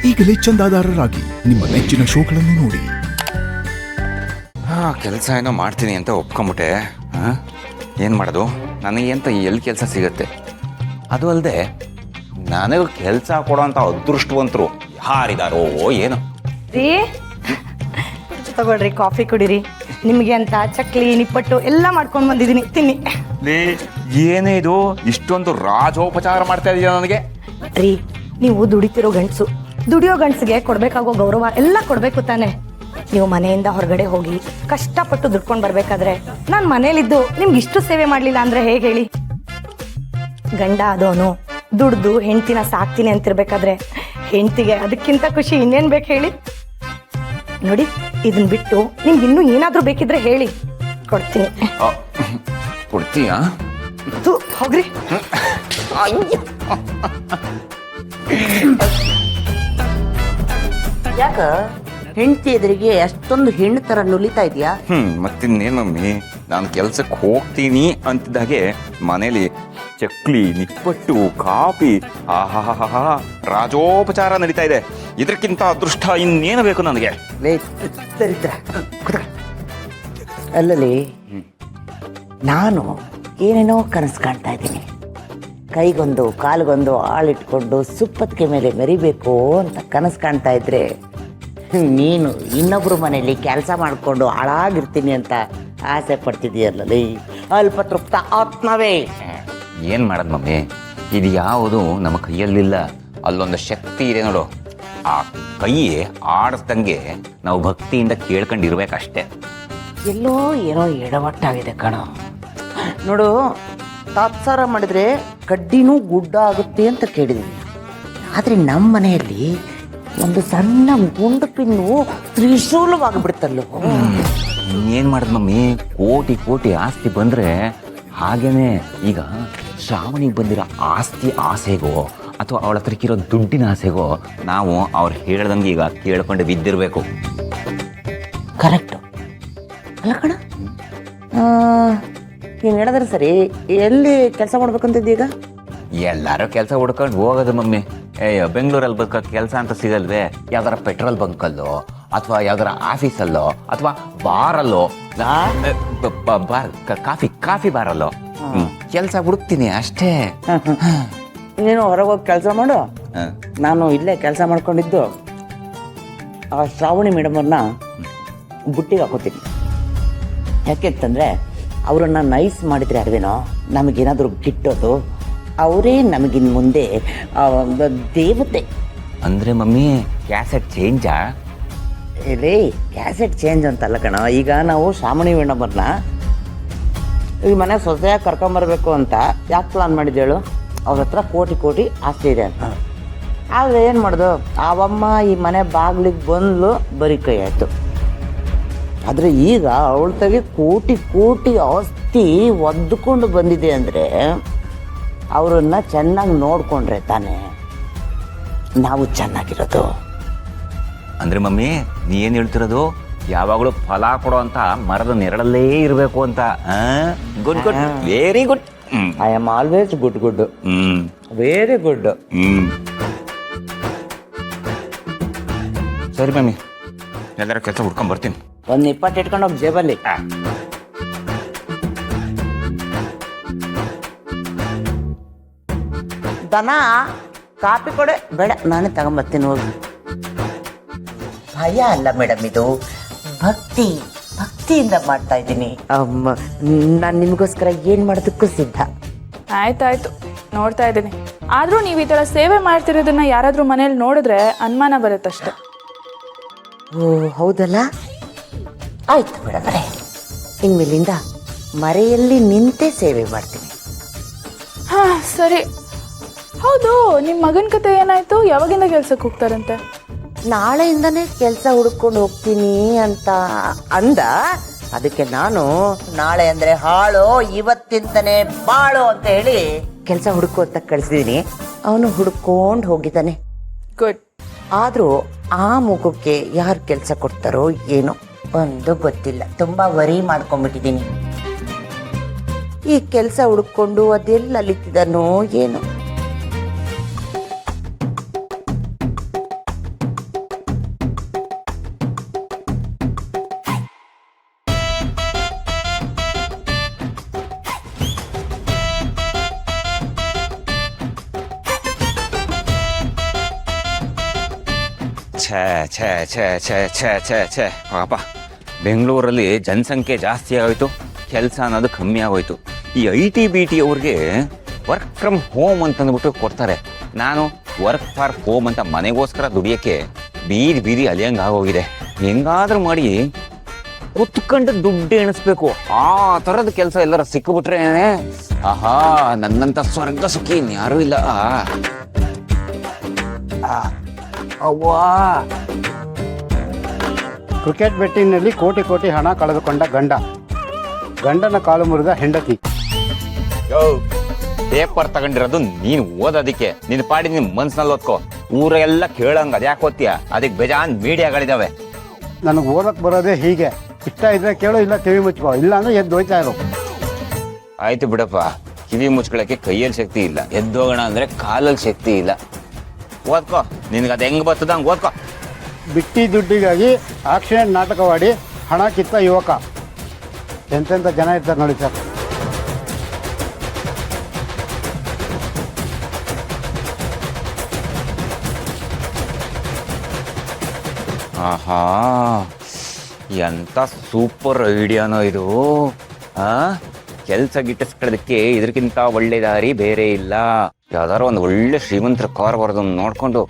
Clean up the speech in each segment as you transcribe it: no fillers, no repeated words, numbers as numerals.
ಈಗಲೇ ಚಂದಾದಾರರಾಗಿ ನಿಮ್ಮ ನೆಚ್ಚಿನ ಶೋಗಳನ್ನು ನೋಡಿ. ಕೆಲಸ ಏನೋ ಮಾಡ್ತೀನಿ ಅಂತ ಒಪ್ಕೊಂಬಿಟ್ಟೆ. ಏನು ಮಾಡೋದು, ನನಗೆ ಅಂತ ಎಲ್ಲಿ ಕೆಲಸ ಸಿಗತ್ತೆ? ಅದು ಅಲ್ಲದೆ ನನಗೆ ಕೆಲಸ ಕೊಡೋಂಥ ಅದೃಷ್ಟವಂತರು ಯಾರಿದಾರೋ ಏನು. ರೀ ತಗೊಳ್ರಿ, ಕಾಫಿ ಕುಡಿರಿ. ನಿಮಗೆ ಅಂತ ಚಕ್ಲಿ ನಿಪ್ಪಟ್ಟು ಎಲ್ಲ ಮಾಡ್ಕೊಂಡು ಬಂದಿದ್ದೀನಿ, ತಿನ್ನಿ. ಏನೇ ಇದು ಇಷ್ಟೊಂದು ರಾಜೋಪಚಾರ ಮಾಡ್ತಾ ಇದೀಯ ನನಗೆ? ರೀ, ನೀವು ದುಡಿತಿರೋ ಗಂಡಸು, ದುಡಿಯೋ ಗಂಡಸಿಗೆ ಕೊಡ್ಬೇಕಾಗೋ ಗೌರವ ಎಲ್ಲ ಕೊಡ್ಬೇಕು ತಾನೆ. ನೀವು ಮನೆಯಿಂದ ಹೊರಗಡೆ ಹೋಗಿ ಕಷ್ಟಪಟ್ಟು ದುಡ್ಕೊಂಡು ಬರ್ಬೇಕಾದ್ರೆ ನಾನು ಮನೇಲಿದ್ದು ನಿಮ್ಗೆ ಇಷ್ಟು ಸೇವೆ ಮಾಡ್ಲಿಲ್ಲ ಅಂದ್ರೆ ಹೇಗೆ ಹೇಳಿ? ಗಂಡ ಆದವನು ದುಡ್ದು ಹೆಂಡ್ತಿನ ಸಾಕ್ತೀನಿ ಅಂತಿರ್ಬೇಕಾದ್ರೆ ಹೆಂಡ್ತಿಗೆ ಅದಕ್ಕಿಂತ ಖುಷಿ ಇನ್ನೇನ್ ಬೇಕು ಹೇಳಿ? ನೋಡಿ, ಇದನ್ ಬಿಟ್ಟು ನಿಮ್ಗೆ ಇನ್ನೂ ಏನಾದ್ರೂ ಬೇಕಿದ್ರೆ ಹೇಳಿ, ಕೊಡ್ತೀನಿ. ಕೊಡ್ತೀಯಾ? ಹೋಗ್ರಿ. ಯಾಕ ಹೆಂಡತಿ ಎದುರಿಗೆ ಅಷ್ಟೊಂದು ಹೆಣ್ಣು ತರ ನುಲಿತಾ ಇದೆಯಾ? ಮತ್ತಿನ್ನೇನು ಮಮ್ಮಿ, ನಾನು ಕೆಲ್ಸಕ್ಕೆ ಹೋಗ್ತೀನಿ ಅಂತಿದ್ದಾಗೆ ಮನೇಲಿ ಚಕ್ಲಿ ನಿಪ್ಪಟ್ಟು ಕಾಫಿ ಆಹಾಹಾ ರಾಜೋಪಚಾರ ನಡೀತಾ ಇದೆ. ಇದಕ್ಕಿಂತ ಅದೃಷ್ಟ ಇನ್ನೇನು ಬೇಕು ನನಗೆ? ದರಿದ್ರ ಅಲ್ಲಲ್ಲಿ ನಾನು ಏನೇನೋ ಕನಸು ಕಾಣ್ತಾ ಇದ್ದೀನಿ. ಕೈಗೊಂದು ಕಾಲಿಗೊಂದು ಆಳಿಟ್ಕೊಂಡು ಸುಪ್ಪತ್ತಿಗೆ ಮೇಲೆ ಮೆರಿಬೇಕು ಅಂತ ಕನಸು ಕಾಣ್ತಾ ಇದ್ರೆ, ನೀನು ಇನ್ನೊಬ್ರು ಮನೆಯಲ್ಲಿ ಕೆಲಸ ಮಾಡಿಕೊಂಡು ಹಾಳಾಗಿರ್ತೀನಿ ಅಂತ ಆಸೆ ಪಡ್ತಿದ್ದೀಯಲ್ಲೇ ಅಲ್ಪ ತೃಪ್ತ ಆತ್ಮವೇ. ಏನು ಮಾಡೋದು ಮಮ್ಮಿ, ಇದು ಯಾವುದು ನಮ್ಮ ಕೈಯಲ್ಲಿಲ್ಲ. ಅಲ್ಲೊಂದು ಶಕ್ತಿ ಇದೆ ನೋಡು, ಆ ಕೈ ಆಡಿಸ್ದಂಗೆ ನಾವು ಭಕ್ತಿಯಿಂದ ಕೇಳ್ಕೊಂಡಿರ್ಬೇಕಷ್ಟೇ. ಎಲ್ಲೋ ಏನೋ ಎಡವಟ್ಟಾಗಿದೆ ಕಣ. ನೋಡು, ತಾತ್ಸಾರ ಮಾಡಿದ್ರೆ ಕಡ್ಡಿನೂ ಗುಡ್ಡ ಆಗುತ್ತೆ ಅಂತ ಕೇಳಿದ್ದೀನಿ. ಆದರೆ ನಮ್ಮ ಮನೆಯಲ್ಲಿ ಒಂದು ಸಣ್ಣ ಗುಂಡು ಪಿನ್ನು ತ್ರಿಶೂಲವಾಗಿಬಿಡ್ತಲ್ಲೋ. ಏನು ಮಾಡೋದು ಮಮ್ಮಿ, ಕೋಟಿ ಕೋಟಿ ಆಸ್ತಿ ಬಂದರೆ ಹಾಗೇನೆ ಈಗ ಶ್ರಾವಣಿಗೆ ಬಂದಿರೋ ಆಸ್ತಿ ಆಸೆಗೋ ಅಥವಾ ಅವಳ ಹತ್ರಕ್ಕಿರೋ ದುಡ್ಡಿನ ಆಸೆಗೋ ನಾವು ಅವ್ರು ಹೇಳ್ದಂಗೆ ಈಗ ಕೇಳ್ಕೊಂಡು ಬಿದ್ದಿರಬೇಕು. ಕರೆಕ್ಟು ಅಲ್ಲ ಕಣ? ನೀನು ಹೇಳಿದ್ರೆ ಸರಿ, ಎಲ್ಲಿ ಕೆಲಸ ಮಾಡ್ಬೇಕಂತಿದ್ದೀಗ? ಎಲ್ಲರೂ ಕೆಲಸ ಹುಡ್ಕೊಂಡು ಹೋಗೋದು ಮಮ್ಮಿ. ಬೆಂಗಳೂರಲ್ಲಿ ಬದುಕೋ ಕೆಲಸ ಅಂತ ಸಿಗಲ್ವೇ? ಯಾವ್ದಾರ ಪೆಟ್ರೋಲ್ ಬಂಕಲ್ಲೋ ಅಥವಾ ಯಾವ್ದಾರ ಆಫೀಸಲ್ಲೋ ಅಥವಾ ಬಾರಲ್ಲೋ, ಕಾಫಿ ಬಾರಲ್ಲೋ ಕೆಲಸ ಹುಡುಕ್ತೀನಿ ಅಷ್ಟೇ. ನೀನು ಹೊರಗೆ ಹೋಗಿ ಕೆಲಸ ಮಾಡು, ನಾನು ಇಲ್ಲೇ ಕೆಲಸ ಮಾಡ್ಕೊಂಡಿದ್ದು ಆ ಶ್ರಾವಣಿ ಮೇಡಮನ್ನ ಬುಟ್ಟಿಗೆ ಹಾಕೋತೀನಿ. ಯಾಕೆಂತಂದರೆ ಅವರನ್ನು ನೈಸ್ ಮಾಡಿದರೆ ಅರ್ವೇನೋ ನಮಗೇನಾದರೂ ಗಿಟ್ಟೋದು, ಅವರೇ ನಮಗಿನ್ ಮುಂದೆ ದೇವತೆ. ಅಂದರೆ ಮಮ್ಮಿ ಕ್ಯಾಸೆಟ್ ಚೇಂಜಾ? ಇಲ್ಲಿ ಕ್ಯಾಸೆಟ್ ಚೇಂಜ್ ಅಂತಲ್ಲ ಕಣ. ಈಗ ನಾವು ಶ್ರಾವಣಿ ಮೇಡಮನ್ನ ಈ ಮನೆ ಸೊಸೆಯಾಗಿ ಕರ್ಕೊಂಬರ್ಬೇಕು ಅಂತ ಯಾಕೆ ಪ್ಲಾನ್ ಮಾಡಿದ್ದೇಳು? ಅವ್ರ ಹತ್ರ ಕೋಟಿ ಕೋಟಿ ಆಸ್ತಿ ಇದೆ ಅಂತ. ಆದರೆ ಏನು ಮಾಡೋದು, ಅವಮ್ಮ ಈ ಮನೆ ಬಾಗಿಲಿಗೆ ಬಂದು ಬರೀ ಕೈ ಆಯಿತು. ಆದರೆ ಈಗ ಅವಳ ತಗೆ ಕೋಟಿ ಕೋಟಿ ಆಸ್ತಿ ಒದ್ದುಕೊಂಡು ಬಂದಿದೆ ಅಂದರೆ ಅವರನ್ನು ಚೆನ್ನಾಗಿ ನೋಡಿಕೊಂಡ್ರೆ ತಾನೇ ನಾವು ಚೆನ್ನಾಗಿರೋದು. ಅಂದರೆ ಮಮ್ಮಿ ನೀ ಏನು ಹೇಳ್ತಿರೋದು, ಯಾವಾಗಲೂ ಫಲ ಕೊಡೋ ಅಂತ ಮರದ ನೆರಳಲ್ಲೇ ಇರಬೇಕು ಅಂತ? Good good, very good. I am always good good. Very good. ಸರಿ ಮಮ್ಮಿ, ಎಲ್ಲರ ಕೆಲಸ ಹುಡ್ಕೊಂಡ್ ಬರ್ತೀನಿ. ಒಂದು ನಿಪ್ಪಟ್ಟು ಇಟ್ಕೊಂಡು ಹೋಗಿ ಜೇಬಲ್ಲಿ. ದನ ಕಾಪಿ ಕೊಡೆ ಬೇಡ, ನಾನೇ ತಗೊಂಬರ್ತೀನಿ ಹೋಗಿ. ಭಯ ಅಲ್ಲ ಮೇಡಮ್, ಇದು ಭಕ್ತಿ, ಭಕ್ತಿಯಿಂದ ಮಾಡ್ತಾ ಇದ್ದೀನಿ. ನಾನು ನಿಮಗೋಸ್ಕರ ಏನು ಮಾಡೋದಕ್ಕೂ ಸಿದ್ಧ. ಆಯ್ತಾಯ್ತು, ನೋಡ್ತಾ ಇದ್ದೀನಿ. ಆದರೂ ನೀವು ಈ ಥರ ಸೇವೆ ಮಾಡ್ತಿರೋದನ್ನ ಯಾರಾದರೂ ಮನೇಲಿ ನೋಡಿದ್ರೆ ಅನುಮಾನ ಬರುತ್ತಷ್ಟೆ. ಓ ಹೌದಲ್ಲ, ಆಯ್ತು ಮೇಡಮ್ರೆ, ಇನ್ಮೇಲಿಂದ ಮರೆಯಲ್ಲಿ ನಿಂತೇ ಸೇವೆ ಮಾಡ್ತೀನಿ. ಹಾಂ ಸರಿ. ಹೌದು, ನಿಮ್ಮ ಮಗನ ಕತೆ ಏನಾಯ್ತು? ಯಾವಾಗಿಂದ ಕೆಲ್ಸಕ್ಕೆ ಹೋಗ್ತಾರಂತೆ? ನಾಳೆಯಿಂದನೇ ಕೆಲಸ ಹುಡ್ಕೊಂಡು ಹೋಗ್ತೀನಿ ಅಂತ ಅಂದ. ಅದಕ್ಕೆ ನಾನು ನಾಳೆ ಅಂದರೆ ಹಾಳು, ಇವತ್ತಿಂದನೇ ಬಾಳು ಅಂತ ಹೇಳಿ ಕೆಲಸ ಹುಡುಕು ಅಂತ ಕಳಿಸಿದ್ದೀನಿ. ಅವನು ಹುಡ್ಕೊಂಡು ಹೋಗಿದ್ದಾನೆ. ಗುಡ್. ಆದರೂ ಆ ಮುಖಕ್ಕೆ ಯಾರು ಕೆಲಸ ಕೊಡ್ತಾರೋ ಏನೋ ಒಂದು ಗೊತ್ತಿಲ್ಲ. ತುಂಬ ವರಿ ಮಾಡ್ಕೊಂಡ್ಬಿಟ್ಟಿದ್ದೀನಿ. ಈ ಕೆಲಸ ಹುಡ್ಕೊಂಡು ಅದೆಲ್ಲ ಅಲಿತಿದ್ದಾನೋ ಏನೋ. ಛೇ ಛೇ ಛೇ ಛೇ ಛೇ ಛೇ ಛೇ ಪಾಪ ಬೆಂಗಳೂರಲ್ಲಿ ಜನಸಂಖ್ಯೆ ಜಾಸ್ತಿ ಆಗೋಯ್ತು, ಕೆಲಸ ಅನ್ನೋದು ಕಮ್ಮಿ ಆಗೋಯ್ತು. ಈ IT-BT ಅವ್ರಿಗೆ ವರ್ಕ್ ಫ್ರಮ್ ಹೋಮ್ ಅಂತಂದ್ಬಿಟ್ಟು ಕೊಡ್ತಾರೆ. ನಾನು ವರ್ಕ್ ಫಾರ್ ಹೋಮ್ ಅಂತ ಮನೆಗೋಸ್ಕರ ದುಡಿಯೋಕ್ಕೆ ಬೀದಿ ಬೀದಿ ಅಲಿಯಂಗೆ ಆಗೋಗಿದೆ. ಹೆಂಗಾದ್ರೂ ಮಾಡಿ ಕುತ್ಕೊಂಡು ದುಡ್ಡು ಎಣಿಸ್ಬೇಕು. ಆ ಥರದ ಕೆಲಸ ಎಲ್ಲರ ಸಿಕ್ಕಿಬಿಟ್ರೆ ಆಹಾ, ನನ್ನಂತ ಸ್ವರ್ಗ ಸುಖಿ ಇನ್ಯಾರೂ ಇಲ್ಲ. ಅವ್ವಾ, ಕ್ರಿಕೆಟ್ ಬೆಟ್ಟಿಂಗ್ನಲ್ಲಿ ಕೋಟಿ ಕೋಟಿ ಹಣ ಕಳೆದುಕೊಂಡ ಗಂಡನ ಕಾಲು ಮುರಿದ ಹೆಂಡತಿ. ಪೇಪರ್ ತಗೊಂಡಿರೋದು ನೀನು ಓದೋದಿಕ್ಕೆ, ನಿನ್ನ ಪಾಡಿ ನಿನ್ ಮನ್ಸಿನಲ್ಲಿ ಓದ್ಕೋ. ಊರೆಲ್ಲ ಕೇಳಂಗ ಅದ್ಯಾಕೆ ಓದ್ತೀಯ? ಅದಕ್ಕೆ ಬೇಜಾನ್ ಮೀಡಿಯಾಗಳಿದಾವೆ. ನನಗೆ ಓದಕ್ಕೆ ಬರೋದೇ ಹೀಗೆ. ಇಷ್ಟ ಇದ್ರೆ ಕೇಳು, ಇಲ್ಲ ಕಿವಿ ಮುಚ್ಕೋ, ಇಲ್ಲ ಅಂದ್ರೆ ಎದ್ದು ಹೋಯ್ತಾ ಇರು. ಆಯ್ತು ಬಿಡಪ್ಪ, ಕಿವಿ ಮುಚ್ಕೊಳಕ್ಕೆ ಕೈಯಲ್ಲಿ ಶಕ್ತಿ ಇಲ್ಲ, ಎದ್ದೋಗೋಣ ಅಂದ್ರೆ ಕಾಲಲ್ಲಿ ಶಕ್ತಿ ಇಲ್ಲ. ಓದ್ಕೋ, ನಿನ್ಗೆ ಅದು ಹೆಂಗ್ ಬರ್ತದ ಹಂಗೆ ಓದ್ಕೋ. ಬಿಟ್ಟಿ ದುಡ್ಡಿಗಾಗಿ ಆಕ್ಷನ್ ನಾಟಕವಾಡಿ ಹಣ ಕಿತ್ತ ಯುವಕ. ಎಂತೆಂಥ ಜನ ಇರ್ತಾರೆ ನೋಡಿ ಸರ್. ಆಹಾ, ಎಂತ ಸೂಪರ್ ಐಡಿಯಾನೋ ಇದು. ಕೆಲಸ ಗಿಟ್ಟಿಸ್ಕೊಳ್ಳೋದಕ್ಕೆ ಇದಕ್ಕಿಂತ ಒಳ್ಳೆ ದಾರಿ ಬೇರೆ ಇಲ್ಲ. ಯಾವ್ದಾರು ಒಂದು ಒಳ್ಳೆ ಶ್ರೀಮಂತರ ಕಾರ್ ಬರೋದನ್ನು ನೋಡ್ಕೊಂಡು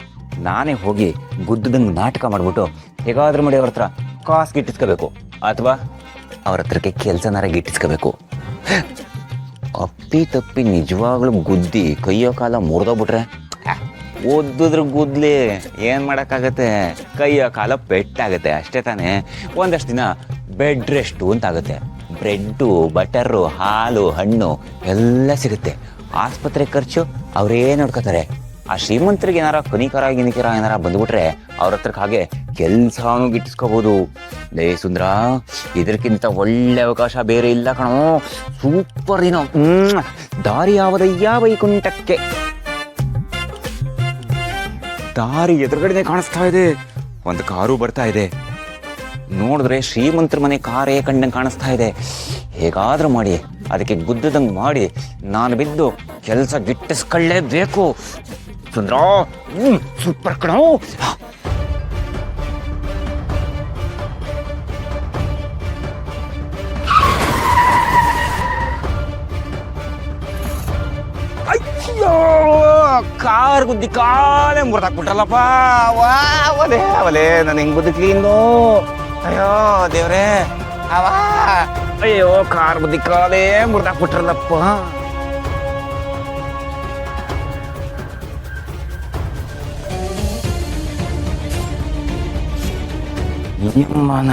ನಾನೇ ಹೋಗಿ ಗುದ್ದದಂಗೆ ನಾಟಕ ಮಾಡ್ಬಿಟ್ಟು ಹೇಗಾದ್ರೂ ಮಾಡಿ ಅವ್ರ ಹತ್ರ ಕಾಸು ಗಿಟ್ಟಿಸ್ಕೋಬೇಕು, ಅಥವಾ ಅವ್ರ ಹತ್ರಕ್ಕೆ ಕೆಲಸನಾರ ಗಿಟ್ಟಿಸ್ಕೋಬೇಕು. ಅಪ್ಪಿ ತಪ್ಪಿ ನಿಜವಾಗ್ಲೂ ಗುದ್ದಿ ಕೈಯೋ ಕಾಲ ಮುರಿದೋಗ್ಬಿಟ್ರೆ ಓದಿದ್ರ ಗುದ್ಲಿ ಏನ್ ಮಾಡಕ್ಕಾಗತ್ತೆ? ಕೈಯೋ ಕಾಲ ಪೆಟ್ಟಾಗತ್ತೆ ಅಷ್ಟೇ ತಾನೇ. ಒಂದಷ್ಟು ದಿನ ಬೆಡ್ ರೆಸ್ಟು ಅಂತ ಆಗುತ್ತೆ. ಬ್ರೆಡ್ಡು, ಬಟರು, ಹಾಲು, ಹಣ್ಣು ಎಲ್ಲ ಸಿಗುತ್ತೆ. ಆಸ್ಪತ್ರೆ ಖರ್ಚು ಅವರೇ ನೋಡ್ಕೋತಾರೆ. ಆ ಶ್ರೀಮಂತರಿಗೆ ಏನಾರ ಕನಿಕರ ಏನಾರ ಬಂದ್ಬಿಟ್ರೆ ಅವ್ರ ಹತ್ರಕ್ಕೆ ಹಾಗೆ ಕೆಲಸನೂ ಗಿಟ್ಟಿಸ್ಕೋಬಹುದು. ಲೇ ಸುಂದ್ರ, ಇದಕ್ಕಿಂತ ಒಳ್ಳೆ ಅವಕಾಶ ಬೇರೆ ಇಲ್ಲ ಕಣೋ. ಸೂಪರ್ ದಿನ. ದಾರಿ ಯಾವದಯ್ಯ ವೈಕುಂಠಕ್ಕೆ. ದಾರಿ ಎದುರುಗಡೆ ಕಾಣಿಸ್ತಾ ಇದೆ, ಒಂದು ಕಾರು ಬರ್ತಾ ಇದೆ. ನೋಡಿದ್ರೆ ಶ್ರೀಮಂತರ ಮನೆ ಕಾರೇ ಕಂಡಂಗೆ ಕಾಣಿಸ್ತಾ ಇದೆ. ಹೇಗಾದ್ರೂ ಮಾಡಿ ಅದಕ್ಕೆ ಗುದ್ದದಂಗೆ ಮಾಡಿ ನಾನು ಬಿದ್ದು ಕೆಲಸ ಗಿಟ್ಟಿಸ್ಕೊಳ್ಳೇಬೇಕು. ಸುಂದ್ರ, ಸೂಪರ್ ಕಣೋ. ಅಯ್ಯೋ, ಕಾರ್ ಗುದ್ದಿ ಕಾಲೇ ಮುರಿದಾಕ್ಬಿಟ್ರಲ್ಲಪ್ಪ. ಅವಲೇ ಅವಲೇ, ನಾನು ಹೆಂಗ್ ಬದುಕ್ಲಿಂದು? ಅಯ್ಯೋ ದೇವ್ರೇ, ಅವಾ, ಅಯ್ಯೋ ಕಾರ್ ಗುದ್ದಿ ಕಾಲೇ ಮುರಿದಾಕ್ಬಿಟ್ರಲ್ಲಪ್ಪ. ನಿಮ್ಮನ